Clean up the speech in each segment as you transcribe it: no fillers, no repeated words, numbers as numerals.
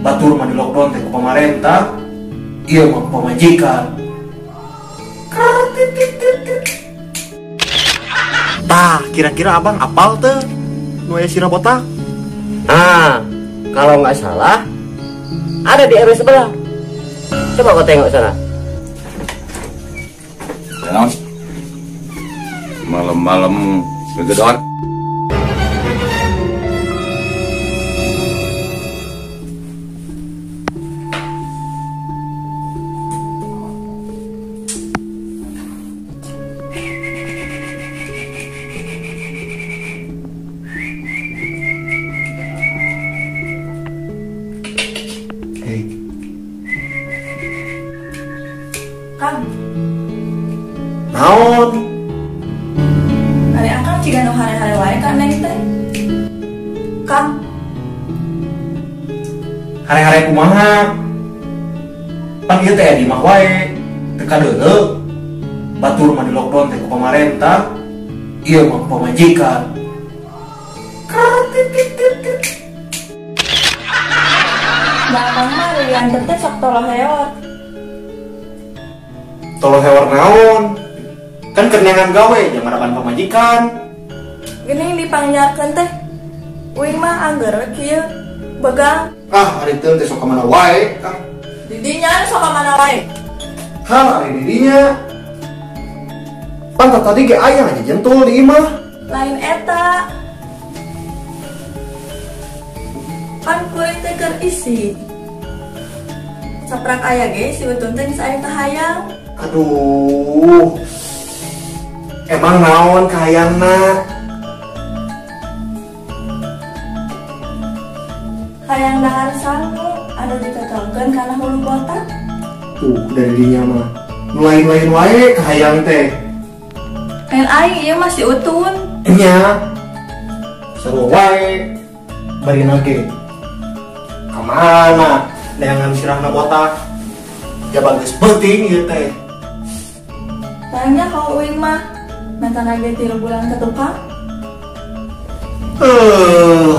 batur mah di lockdown teh ku pemerintah, iya mah pemajikan. Tah, kira-kira abang apal tuh nu aya sirah botak? Ah, kalau nggak salah ada di RW sebelah. Coba kau tengok sana. Ya, malam-malam kegedean. Hei, Kang, naon? hari akang ciga nu hari-hari wae kan neng teh. Kang, Hari-hari kumaha? Pan ieu teh di mah wae, teu kadeuleu. Batur mah di lockdown teh ku pemerintah, iya mah pemajikan. nah akang mah yang teh sok toloh heot. Tolong hewan naon? Kan kenyangan gawe, jangan depan pemajikan. Gini dipangjarkeun teh. Uing mah angger kieu begal Ah, hari itu teh sok kemana wae, Kang. didinya sok ka mana wae. Hal hari didinya. Pan tadi ge aya aja jentul di imah. Lain eta. Kan kuring teh keur isi. Saprak aya ge si utun teh geus aya kahayang. Aduh. Emang naon kahayangna? Hayang dahar sangu anu ditotongkeun kana hulu botak. Dari dinya mah. Nu lain-lain wae kahayang teh. Lain aing ieu masih utun. Nya. Seru wae. Bari nage. Kamana? Neangan sirahna botak. Jaban geus penting ieu teh. Tanya kalau uing mah mantan lagi 3 bulan ke tukang.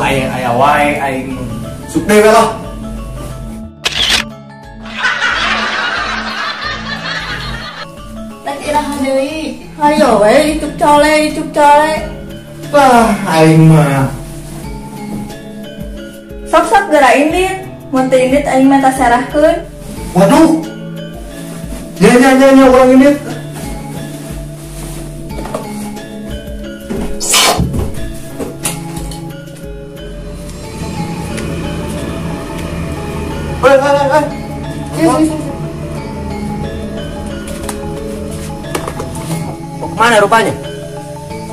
Aya wae aing suk dewe lah. Tak iraha deui. Hayo we icuk cole. Wah, aing mah. Sok-sok geura indit. Mun teu indit aing mah tas serahkeun. Waduh. Nya orang ini. Mau kemana rupanya?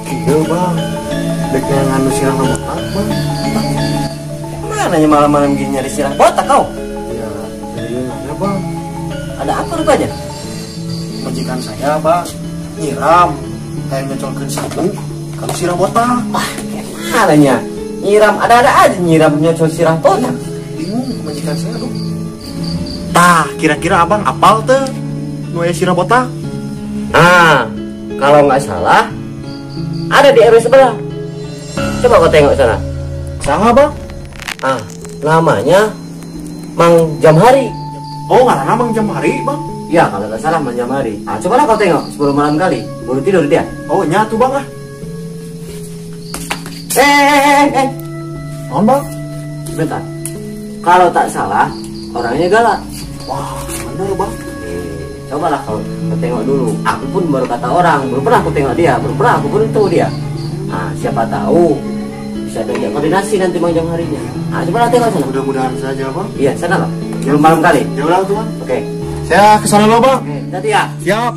Iya bang, deknya nganu sirah botak bang. Mana nya malam-malam gini nyari sirah botak kau? Ya, jadi ada bang. Ada apa rupanya? Majikan saya bang, nyiram, kayak nyecolkeun sabu, kalau sirah botak. Wah, mana nya? Nyiram, ada-ada aja nyiram nyocol sirah botak. Bingung majikan saya tuh. Tah, kira-kira abang apal tuh nu aya sirah botak? Ah, kalau nggak salah ada di RW sebelah. Coba kau tengok sana. Saha bang? Ah, namanya Mang Jamhari. Oh, ngaranna Mang Jamhari bang? Ya, kalau nggak salah Mang Jamhari. Ah, cobalah kau tengok 10 malam kali. Baru tidur dia. Oh, nyatu bang ah. Oh, Bang? bentar. Kalau tak salah, orangnya galak. Wah, bener bang. Cobalah kau tengok dulu. Aku pun baru kata orang, belum pernah aku tengok dia, belum pernah aku beruntung dia. Ah, siapa tahu bisa diajak koordinasi nanti Mang Jamharinya. Ah, cobalah tengok sana. Mudah-mudahan saja bang. Iya, sana lah. 10 malam kali. Ya udah tuh bang. Oke. Saya kesana dulu bang. Oke, nanti ya. Siap.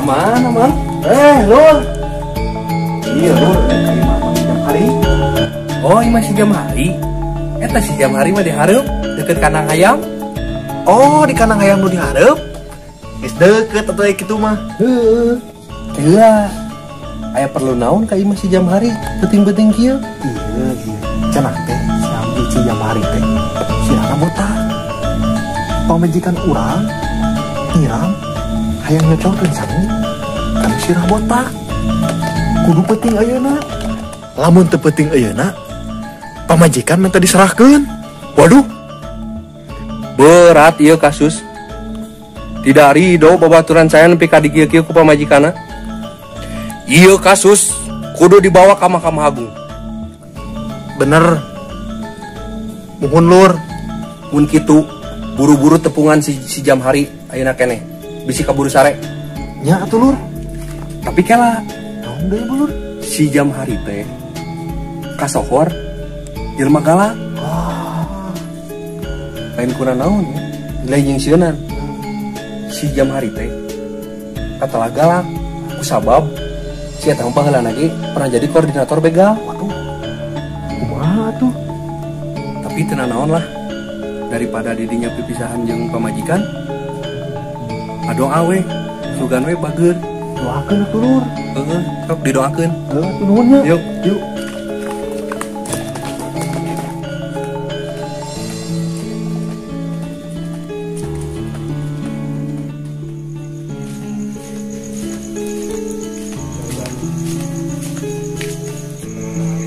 Mana man? Lur. Iya lur, kayak Mang Jamhari. Oh, ini masih jam hari. Eta si jam hari mah dihareup deket kandang ayam. Oh, di kandang ayam nu dihareup. Geus deket atuh kitu mah. Heeh. Heula. Aya perlu naon ka ieu masih jam hari? Penting-penting kieu. Iya. Cenah teh si jam hari teh sirana botak. Pamajikan urang nyiram hayang nyocolkeun sangu kan sirah botak. Kudu penting ayeuna. Lamun teu penting ayeuna, pamajikan minta diserahkeun. Waduh, Berat ieu kasus. Tidak ridho babaturan saya nepi ka dikieu-kieu ku pamajikanna. Ieu kasus kudu dibawa ka Mahkamah Agung. bener. Muhun lur. Mun kitu, buru-buru tepungan si jam hari ayeuna keneh. Bisi kaburu sare. Nya atuh lur. Tapi kela Naon deui lur? si jam hari teh kasohor jelema galak. Lain kuna naon ya? Lain jeung sieunnan. Si jam hari teh katalah galak kusabab si eta mah baheulana ge pernah jadi koordinator begal. Waduh. Kumaha atuh? Tapi tenan naon lah, daripada didinya pipisahan jeung pamajikan, adoa we sugan we bageun. Doakeun atuh lur. Heeh, sok didoakeun. Atuh nuhun nya. Yuk, yuk.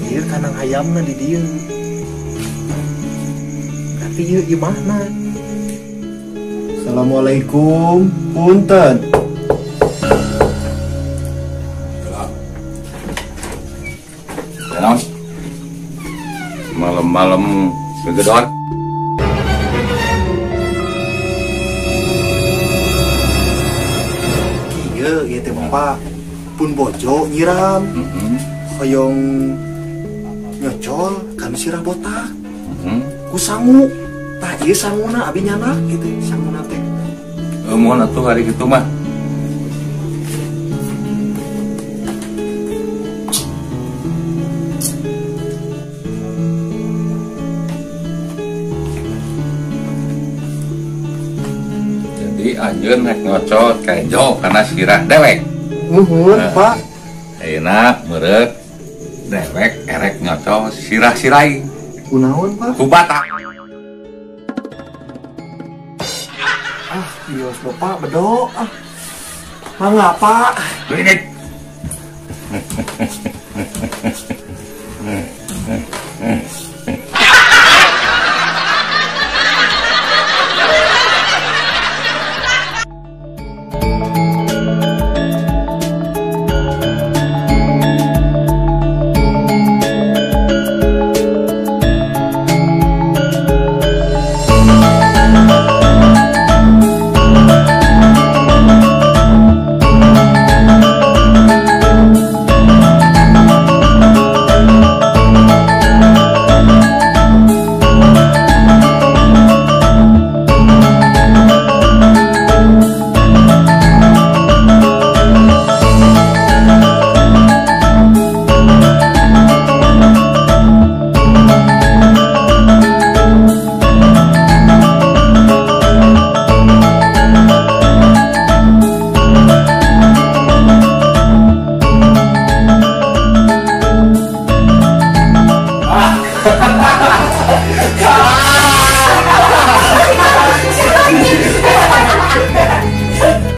Ieu kandang ayamna di dieu. Tapi ieu imahna. Assalamualaikum. Punten. Naon? Malam-malam begedor. Ieu teh Bapak pun bojo nyiram. Hoyong nyocol kan sirah botak. Ku sangu. Tah ieu sanguna abi nyanak gitu sanguna teh. Mohon atuh hari gitu mah. Jadi anjeun rek ngocot kejo karena sirah dewek. Nuhun, Pak. Ayeuna meureuk dewek erek ngocol sirah-sirai Kunaon, Pak? ku batak. Bios Bapak bedok. Mangga, Pak. Ini